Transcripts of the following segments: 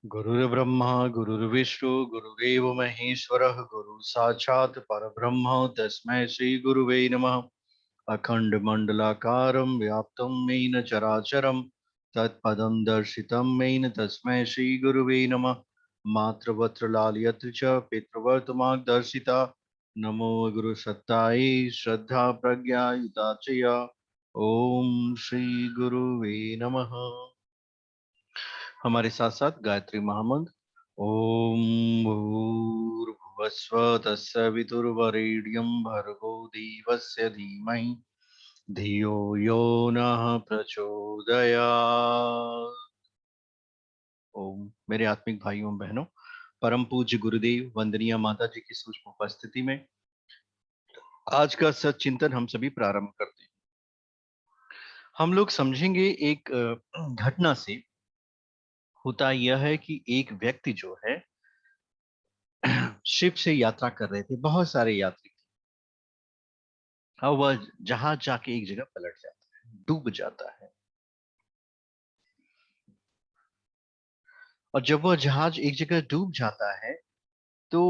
गुरुर्ब्रह्मा गुरुर्विष्णु गुरुरेव महेश्वरः गुरु साक्षात् परब्रह्म तस्मै श्री गुरुवे नमः। अखंड मंडलाकारं व्याप्तं येन चराचरं तत्पदं दर्शितं येन तस्मै श्री गुरुवे नमः। मातृवत्र लालयत्र च पितृवर्तमार्गदर्शिता नमो गुरुसत्तायै श्रद्धा प्रज्ञा युता च या। ओम श्री गुरुवे नमः। हमारे साथ साथ गायत्री महामंत्र ओम भूर्भुवस्व तस्य वितुर्वरेण्यं भर्गो देवस्य धीमहि धियो यो नः प्रचोदयात्। ओम मेरे आत्मिक भाइयों बहनों, परम पूज्य गुरुदेव वंदनीय माता जी की सूक्ष्म उपस्थिति में आज का सच्चिंतन हम सभी प्रारंभ करते हैं। हम लोग समझेंगे एक घटना से। होता यह है कि एक व्यक्ति जो है शिप से यात्रा कर रहे थे, बहुत सारे यात्री थे। और वह जहाज जाके एक जगह पलट जाता है, डूब जाता है। और जब वह जहाज एक जगह डूब जाता है तो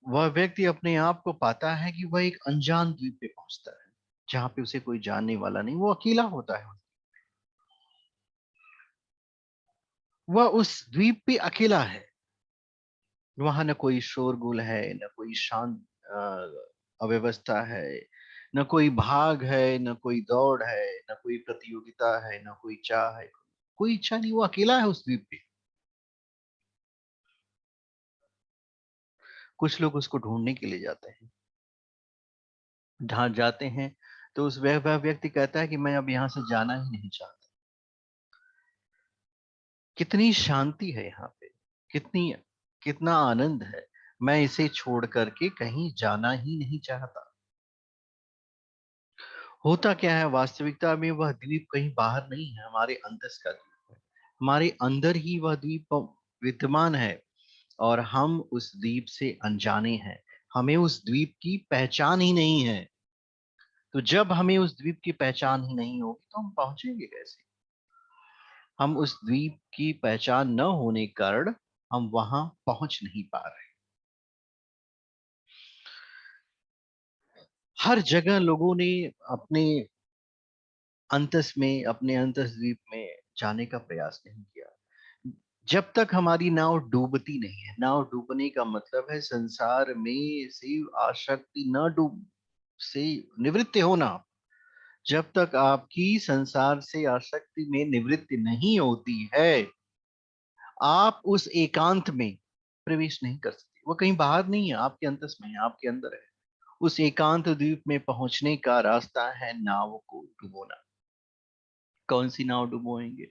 वह व्यक्ति अपने आप को पाता है कि वह एक अनजान द्वीप पे पहुंचता है, जहां पे उसे कोई जानने वाला नहीं, वो अकेला होता है। वह उस द्वीप पे अकेला है। वहां न कोई शोरगुल है, न कोई शांत अव्यवस्था है, न कोई भाग है, न कोई दौड़ है, न कोई प्रतियोगिता है, न कोई चाह है। कोई इच्छा नहीं, वो अकेला है उस द्वीप पे। कुछ लोग उसको ढूंढने के लिए जाते हैं। जहां जाते हैं तो उस वह व्यक्ति कहता है कि मैं अब यहाँ से जाना ही नहीं चाहता। कितनी शांति है यहाँ पे, कितनी कितना आनंद है। मैं इसे छोड़ करके कहीं जाना ही नहीं चाहता। होता क्या है, वास्तविकता में वह द्वीप कहीं बाहर नहीं है, हमारे अंतस का द्वीप है। हमारे अंदर ही वह द्वीप विद्यमान है। और हम उस द्वीप से अनजाने हैं। हमें उस द्वीप की पहचान ही नहीं है। तो जब हमें उस द्वीप की पहचान ही नहीं होगी तो हम पहुंचेंगे कैसे? हम उस द्वीप की पहचान न होने के कारण हम वहां पहुंच नहीं पा रहे। हर जगह लोगों ने अपने अंतस में, अपने अंतस द्वीप में जाने का प्रयास नहीं किया। जब तक हमारी नाव डूबती नहीं है, नाव डूबने का मतलब है संसार में से आसक्ति न डूब से निवृत्त होना। जब तक आपकी संसार से आसक्ति में निवृत्ति नहीं होती है, आप उस एकांत में प्रवेश नहीं कर सकते। वो कहीं बाहर नहीं है, आपके अंतस में है, आपके अंदर है। उस एकांत द्वीप में पहुंचने का रास्ता है नाव को डुबोना। कौन सी नाव डुबोएंगे?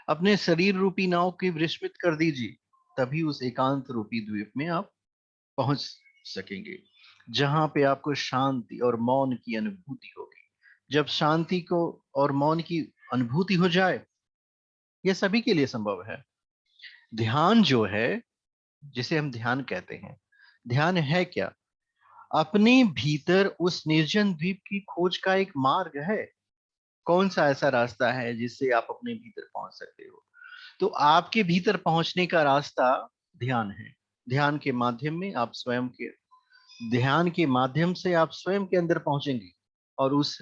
अपने शरीर रूपी नाव की विस्मृत कर दीजिए, तभी उस एकांत रूपी द्वीप में आप पहुंच सकेंगे, जहां पे आपको शांति और मौन की अनुभूति होगी। जब शांति को और मौन की अनुभूति हो जाए, यह सभी के लिए संभव है। ध्यान जो है, जिसे हम ध्यान कहते हैं, ध्यान है क्या? अपने भीतर उस निर्जन द्वीप की खोज का एक मार्ग है। कौन सा ऐसा रास्ता है जिससे आप अपने भीतर पहुंच सकते हो? तो आपके भीतर पहुंचने का रास्ता ध्यान है। ध्यान के माध्यम में आप स्वयं के ध्यान के माध्यम से आप स्वयं के अंदर पहुंचेंगे और उस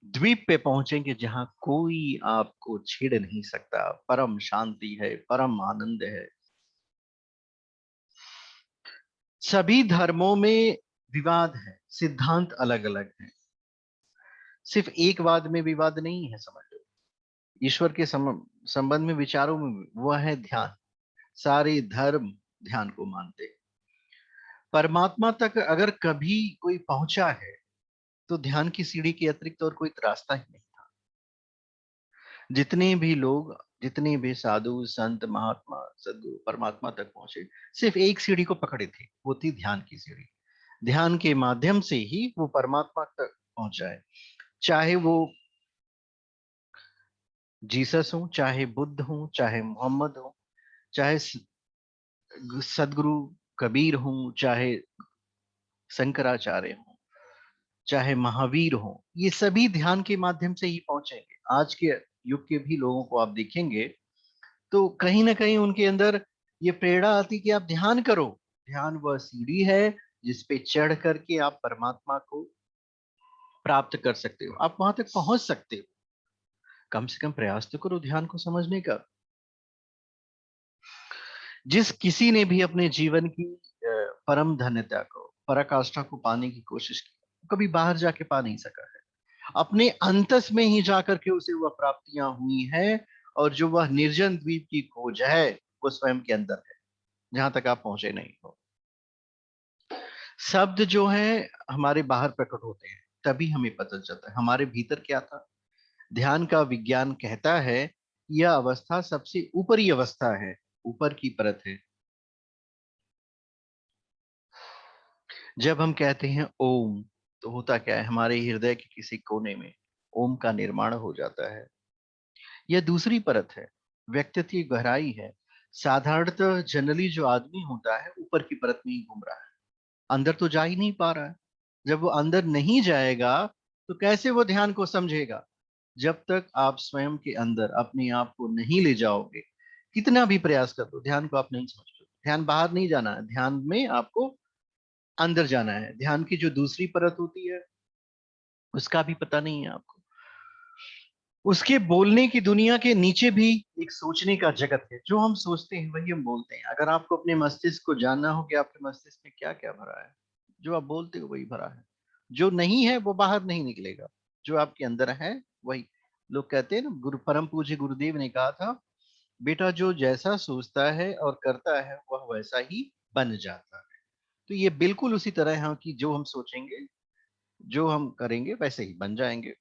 द्वीप पे पहुंचेंगे जहां कोई आपको छेड़ नहीं सकता। परम शांति है, परम आनंद है। सभी धर्मों में विवाद है, सिद्धांत अलग अलग है। सिर्फ एक वाद में विवाद नहीं है, समझ लो। ईश्वर के संबंध में, विचारों में वह है ध्यान। सारे धर्म ध्यान को मानते हैं। परमात्मा तक अगर कभी कोई पहुंचा है तो ध्यान की सीढ़ी के अतिरिक्त और कोई रास्ता ही नहीं था। जितने भी लोग, जितने भी साधु संत महात्मा सदगुरु परमात्मा तक पहुंचे, सिर्फ एक सीढ़ी को पकड़े थे, वो थी ध्यान की सीढ़ी। ध्यान के माध्यम से ही वो परमात्मा तक पहुंचा है। चाहे वो जीसस हो, चाहे बुद्ध हो, चाहे मोहम्मद हो, चाहे सदगुरु कबीर हो, चाहे शंकराचार्य हो, चाहे महावीर हो, ये सभी ध्यान के माध्यम से ही पहुंचेंगे। आज के युग के भी लोगों को आप देखेंगे तो कहीं ना कहीं उनके अंदर ये प्रेरणा आती कि आप ध्यान करो। ध्यान वह सीढ़ी है जिस पे चढ़ करके आप परमात्मा को प्राप्त कर सकते हो, आप वहां तक पहुंच सकते हो। कम से कम प्रयास तो करो ध्यान को समझने का। जिस किसी ने भी अपने जीवन की परम धन्यता को, पराकाष्ठा को पाने की कोशिश की, कभी बाहर जाके पा नहीं सका है। अपने अंतस में ही जाकर के उसे वह प्राप्तियां हुई है। और जो वह निर्जन द्वीप की खोज है वो स्वयं के अंदर है, जहां तक आप पहुंचे नहीं हो। शब्द जो है हमारे बाहर प्रकट होते हैं, तभी हमें पता चलता है हमारे भीतर क्या था। ध्यान का विज्ञान कहता है यह अवस्था सबसे ऊपरी अवस्था है, ऊपर की परत है। जब हम कहते हैं ओम, तो होता क्या है, हमारे हृदय के किसी कोने में ओम का निर्माण हो जाता है। यह दूसरी परत है, व्यक्तित्व की गहराई है। साधारणतः जनरली जो आदमी होता है ऊपर की परत में ही घूम रहा है, अंदर तो जा ही नहीं पा रहा है। जब वो अंदर नहीं जाएगा तो कैसे वो ध्यान को समझेगा। जब तक आप स्वयं के अंदर अपने आप को नहीं ले जाओगे, कितना भी प्रयास कर लो, ध्यान को आप नहीं समझ पाओगे। ध्यान बाहर नहीं जाना है, ध्यान में आपको अंदर जाना है। ध्यान की जो दूसरी परत होती है उसका भी पता नहीं है आपको। उसके बोलने की दुनिया के नीचे भी एक सोचने का जगत है। जो हम सोचते हैं वही हम बोलते हैं। अगर आपको अपने मस्तिष्क को जानना हो कि आपके मस्तिष्क में क्या क्या भरा है, जो आप बोलते हो वही भरा है। जो नहीं है वो बाहर नहीं निकलेगा, जो आपके अंदर है वही। लोग कहते हैं ना, गुरु परम पूज्य गुरुदेव ने कहा था, बेटा जो जैसा सोचता है और करता है वह वैसा ही बन जाता है। तो ये बिल्कुल उसी तरह है कि जो हम सोचेंगे, जो हम करेंगे वैसे ही बन जाएंगे।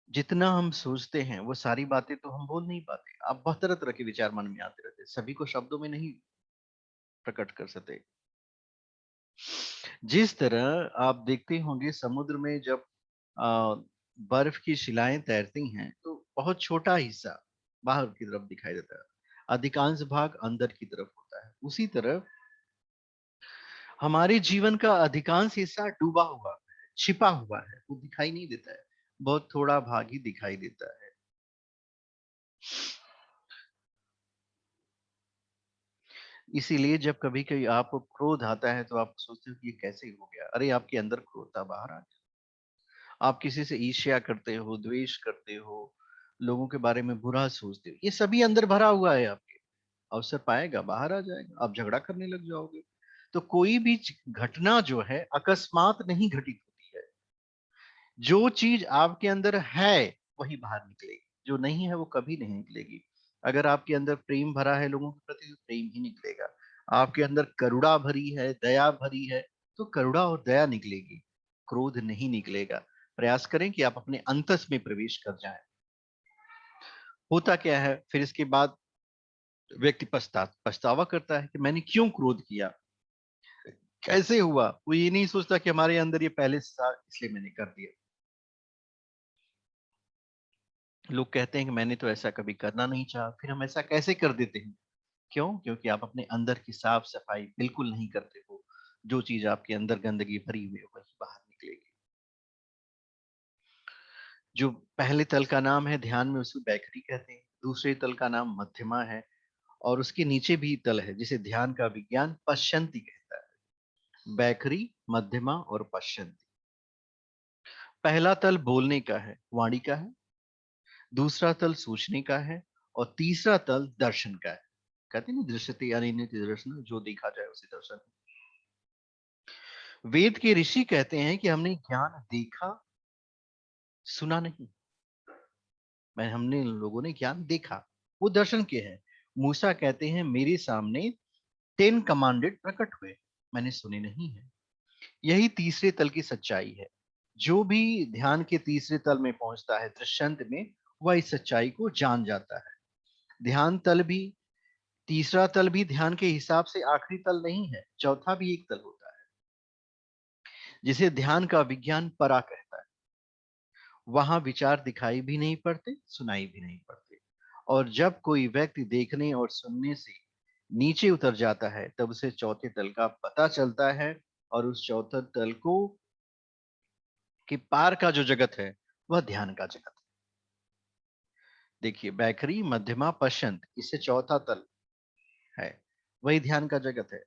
जितना हम सोचते हैं वो सारी बातें तो हम बोल नहीं पाते। आप बहुत तरह तरह के विचार मन में आते रहते हैं, सभी को शब्दों में नहीं प्रकट कर सकते। जिस तरह आप देखते होंगे समुद्र में जब आ, बर्फ की शिलाएं तैरती हैं तो बहुत छोटा हिस्सा बाहर की तरफ दिखाई देता है, अधिकांश भाग अंदर की तरफ होता है। उसी तरह हमारे जीवन का अधिकांश हिस्सा डूबा हुआ है, छिपा हुआ है, वो दिखाई नहीं देता है, बहुत थोड़ा भाग ही दिखाई देता है। इसीलिए जब कभी कभी आपको क्रोध आता है तो आप सोचते हो कि ये कैसे हो गया। अरे आपके अंदर क्रोध था, बाहर आ गया। आप किसी से ईर्ष्या करते हो, द्वेष करते हो, लोगों के बारे में बुरा सोचते हो, ये सभी अंदर भरा हुआ है आपके। अवसर पाएगा बाहर आ जाएगा, आप झगड़ा करने लग जाओगे। तो कोई भी घटना जो है अकस्मात नहीं घटित होती है। जो चीज आपके अंदर है वही बाहर निकलेगी, जो नहीं है वो कभी नहीं निकलेगी। अगर आपके अंदर प्रेम भरा है लोगों के प्रति तो प्रेम ही निकलेगा। आपके अंदर करुणा भरी है, दया भरी है, तो करुणा और दया निकलेगी, क्रोध नहीं निकलेगा। प्रयास करें कि आप अपने अंतस में प्रवेश कर जाएं। होता क्या है फिर इसके बाद, व्यक्ति पछतावा करता है कि मैंने क्यों क्रोध किया, कैसे हुआ। वो ये नहीं सोचता कि हमारे अंदर ये पहले से था इसलिए मैंने कर दिया। लोग कहते हैं कि मैंने तो ऐसा कभी करना नहीं चाहा, फिर हम ऐसा कैसे कर देते हैं। क्यों? क्योंकि आप अपने अंदर की साफ सफाई बिल्कुल नहीं करते हो। जो चीज आपके अंदर गंदगी भरी हुई है वही बाहर निकलेगी। जो पहले तल का नाम है ध्यान में उसको बैखरी कहते हैं, दूसरे तल का नाम मध्यमा है, और उसके नीचे भी तल है जिसे ध्यान का विज्ञान पश्चंती कहता है। बैखरी, मध्यमा और पश्चंती। पहला तल बोलने का है, वाणी का है। दूसरा तल सोचने का है। और तीसरा तल दर्शन का है। कहते हैं ना, दृश्यते अनिन्यते दर्शन, जो देखा जाए उसे दर्शन। वेद के ऋषि कहते हैं कि हमने ज्ञान देखा, सुना नहीं। मैं हमने लोगों ने ज्ञान देखा, वो दर्शन के हैं। मूसा कहते हैं मेरे सामने 10 कमांडेड प्रकट हुए, मैंने सुने नहीं है। यही तीसरे तल की सच्चाई है। जो भी ध्यान के तीसरे तल में पहुंचता है दृश्यंत में, वह इस सच्चाई को जान जाता है। ध्यान तल भी, तीसरा तल भी ध्यान के हिसाब से आखिरी तल नहीं है, चौथा भी एक तल होता है जिसे ध्यान का विज्ञान परा कहता है। वहां विचार दिखाई भी नहीं पड़ते, सुनाई भी नहीं पड़ते। और जब कोई व्यक्ति देखने और सुनने से नीचे उतर जाता है तब उसे चौथे तल का पता चलता है। और उस चौथे तल को के पार का जो जगत है वह ध्यान का जगत है। देखिए बैखरी, मध्यमा, पश्चंत, इससे चौथा तल है, वही ध्यान का जगत है।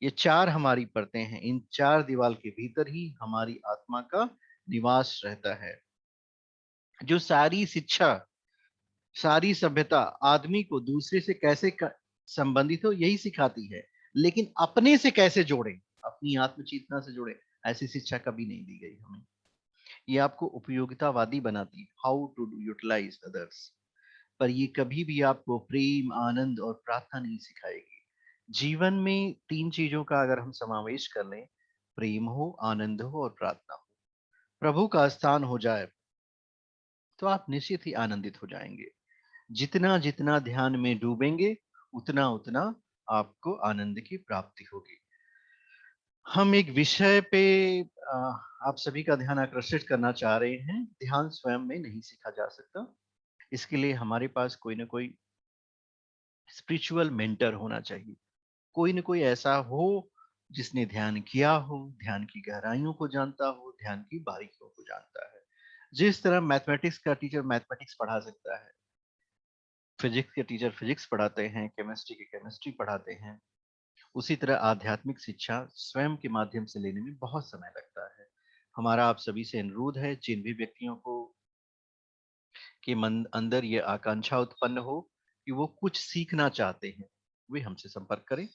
ये चार हमारी परतें हैं, इन चार दीवार के भीतर ही हमारी आत्मा का निवास रहता है। जो सारी शिक्षा, सारी सभ्यता आदमी को दूसरे से कैसे संबंधित हो यही सिखाती है, लेकिन अपने से कैसे जोड़े, अपनी आत्मचेतना से जोड़े, ऐसी शिक्षा कभी नहीं दी गई हमें। ये आपको उपयोगितावादी बनाती है, हाउ टू यूटिलाइज अदर्स, पर ये कभी भी आपको प्रेम, आनंद और प्रार्थना नहीं सिखाएगी। जीवन में तीन चीजों का अगर हम समावेश कर लें, प्रेम हो, आनंद हो और प्रार्थना हो, प्रभु का स्थान हो जाए, तो आप निश्चित ही आनंदित हो जाएंगे। जितना जितना ध्यान में डूबेंगे, उतना उतना आपको आनंद की प्राप्ति होगी। हम एक विषय पे आ, आप सभी का ध्यान आकर्षित करना चाह रहे हैं। ध्यान स्वयं में नहीं सीखा जा सकता, इसके लिए हमारे पास कोई ना कोई स्पिरिचुअल मेंटर होना चाहिए। कोई न कोई ऐसा हो जिसने ध्यान किया हो, ध्यान की गहराइयों को जानता हो, ध्यान की बारीकियों को जानता है। जिस तरह मैथमेटिक्स का टीचर मैथमेटिक्स पढ़ा सकता है, फिजिक्स के टीचर फिजिक्स पढ़ाते हैं, केमिस्ट्री के केमिस्ट्री पढ़ाते हैं, उसी तरह आध्यात्मिक शिक्षा स्वयं के माध्यम से लेने में बहुत समय लगता है। हमारा आप सभी से अनुरोध है, जिन भी व्यक्तियों को के मन अंदर ये आकांक्षा उत्पन्न हो कि वो कुछ सीखना चाहते हैं, वे हमसे संपर्क करें।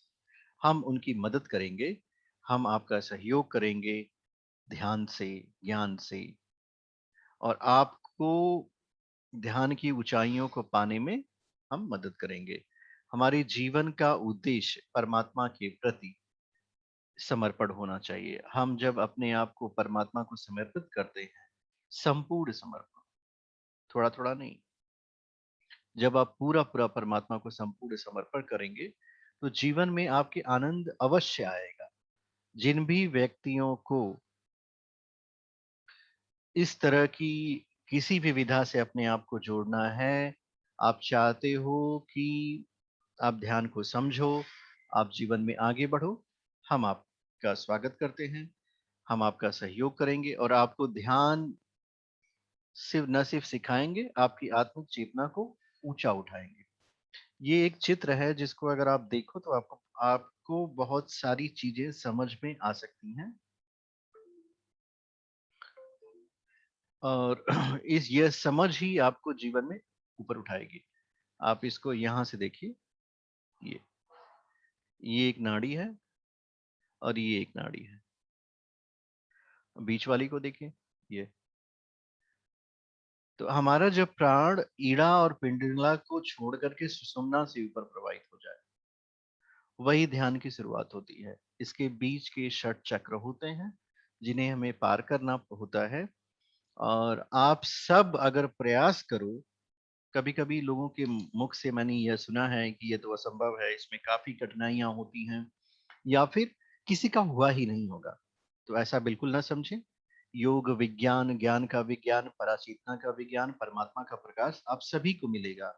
हम उनकी मदद करेंगे, हम आपका सहयोग करेंगे, ध्यान से, ज्ञान से, और आपको ध्यान की ऊंचाइयों को पाने में हम मदद करेंगे। हमारे जीवन का उद्देश्य परमात्मा के प्रति समर्पण होना चाहिए। हम जब अपने आप को परमात्मा को समर्पित करते हैं, संपूर्ण समर्पण, थोड़ा थोड़ा नहीं, जब आप पूरा पूरा परमात्मा को संपूर्ण समर्पण करेंगे, तो जीवन में आपके आनंद अवश्य आएगा। जिन भी व्यक्तियों को इस तरह की किसी भी विधा से अपने आप को जोड़ना है, आप चाहते हो कि आप ध्यान को समझो, आप जीवन में आगे बढ़ो, हम आपका स्वागत करते हैं। हम आपका सहयोग करेंगे और आपको ध्यान सिर्फ न सिर्फ सिखाएंगे, आपकी आत्मिक चेतना को ऊंचा उठाएंगे। ये एक चित्र है जिसको अगर आप देखो तो आपको आपको बहुत सारी चीजें समझ में आ सकती हैं, और इस यह समझ ही आपको जीवन में ऊपर उठाएगी। आप इसको यहां से देखिए, ये ये एक नाड़ी है और ये एक नाड़ी है। बीच वाली को देखिए, ये तो हमारा जब प्राण ईड़ा और पिंडला को छोड़ करके सुषुम्ना से ऊपर प्रवाहित हो जाए, वही ध्यान की शुरुआत होती है। इसके बीच के षट चक्र होते हैं जिन्हें हमें पार करना होता है। और आप सब अगर प्रयास करो, कभी कभी लोगों के मुख से मैंने यह सुना है कि यह तो असंभव है, इसमें काफी कठिनाइयां होती हैं, या फिर किसी का हुआ ही नहीं होगा। तो ऐसा बिल्कुल ना समझें। योग विज्ञान, ज्ञान का विज्ञान, पराचेतना का विज्ञान, परमात्मा का प्रकाश आप सभी को मिलेगा।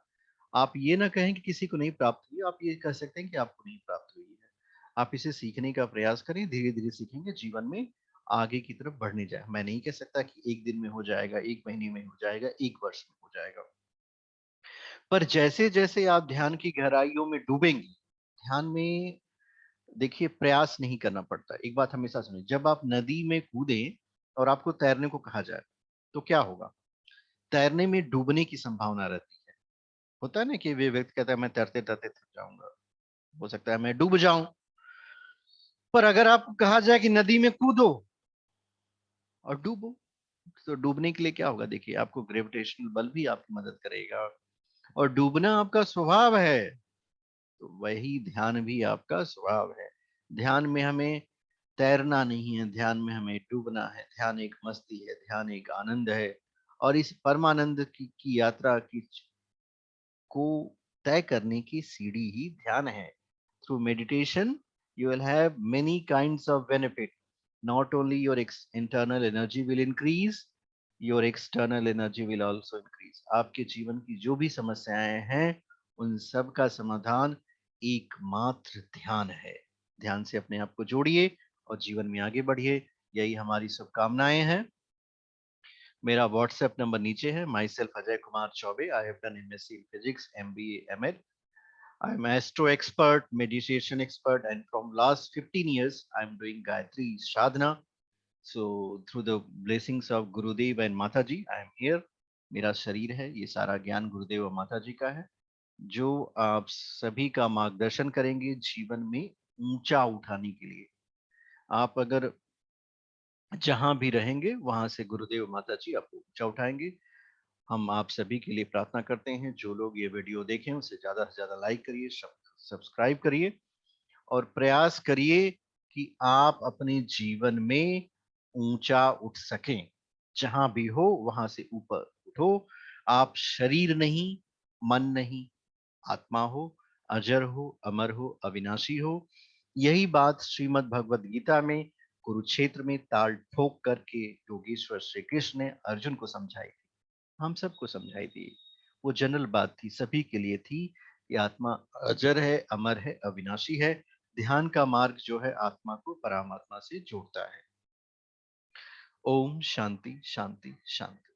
आप ये ना कहें कि किसी को नहीं प्राप्त हुई, आप ये कह सकते हैं कि आपको नहीं प्राप्त हुई है। आप इसे सीखने का प्रयास करें, धीरे धीरे सीखेंगे, जीवन में आगे की तरफ बढ़ने जाए। मैं नहीं कह सकता कि एक दिन में हो जाएगा, एक महीने में हो जाएगा, एक वर्ष में हो जाएगा, पर जैसे जैसे आप ध्यान की गहराइयों में डूबेंगे, ध्यान में देखिए प्रयास नहीं करना पड़ता। एक बात हमेशा सुनिए, जब आप नदी में कूदें और आपको तैरने को कहा जाए, तो क्या होगा? तैरने में डूबने की संभावना रहती है। होता है ना कि वे व्यक्ति कहता है मैं तैरते तैरते थक जाऊंगा, हो सकता है मैं डूब जाऊं। पर अगर आपको कहा जाए कि नदी में कूदो और डूबो, तो डूबने के लिए क्या होगा? देखिए आपको ग्रेविटेशनल बल भी आपकी मदद करेगा, और डूबना आपका स्वभाव है, तो वही ध्यान भी आपका स्वभाव है। ध्यान में हमें तैरना नहीं है, ध्यान में हमें डूबना है। ध्यान एक मस्ती है, ध्यान एक आनंद है, और इस परमानंद की यात्रा की को तय करने की सीढ़ी ही ध्यान है। Through meditation you will have many kinds of benefit. Not only your internal energy will increase, your external energy will also increase. आपके जीवन की जो भी समस्याएं हैं, उन सब का समाधान एकमात्र ध्यान है। ध्यान से अपने आप को जोड़िए और जीवन में आगे बढ़िए, यही हमारी शुभकामनाएं हैं। मेरा व्हाट्सएप नंबर नीचे है, myself Ajay Kumar Chaubey. I have done MSc in physics, MBA, MEd. I am astro expert, meditation expert, and from last 15 years I am doing Gayatri Sadhana. So through the blessings of Gurudev and Mataji, I am here. मेरा शरीर है, ये सारा ज्ञान गुरुदेव और माता जी का है, जो आप सभी का मार्गदर्शन करेंगे जीवन में ऊंचा उठाने के लिए। आप अगर जहां भी रहेंगे वहां से गुरुदेव माता जी आपको ऊंचा उठाएंगे। हम आप सभी के लिए प्रार्थना करते हैं, जो लोग ये वीडियो देखें उसे ज्यादा से ज्यादा लाइक करिए, सब्सक्राइब करिए और प्रयास करिए कि आप अपने जीवन में ऊंचा उठ सकें। जहां भी हो वहां से ऊपर उठो। आप शरीर नहीं, मन नहीं, आत्मा हो, अजर हो, अमर हो, अविनाशी हो। यही बात श्रीमद् भगवद गीता में कुरुक्षेत्र में ताल ठोक करके योगेश्वर श्री कृष्ण ने अर्जुन को समझाई, हम सबको समझाई थी। वो जनरल बात थी, सभी के लिए थी कि आत्मा अजर है, अमर है, अविनाशी है। ध्यान का मार्ग जो है आत्मा को परमात्मा से जोड़ता है। ओम शांति शांति शांति।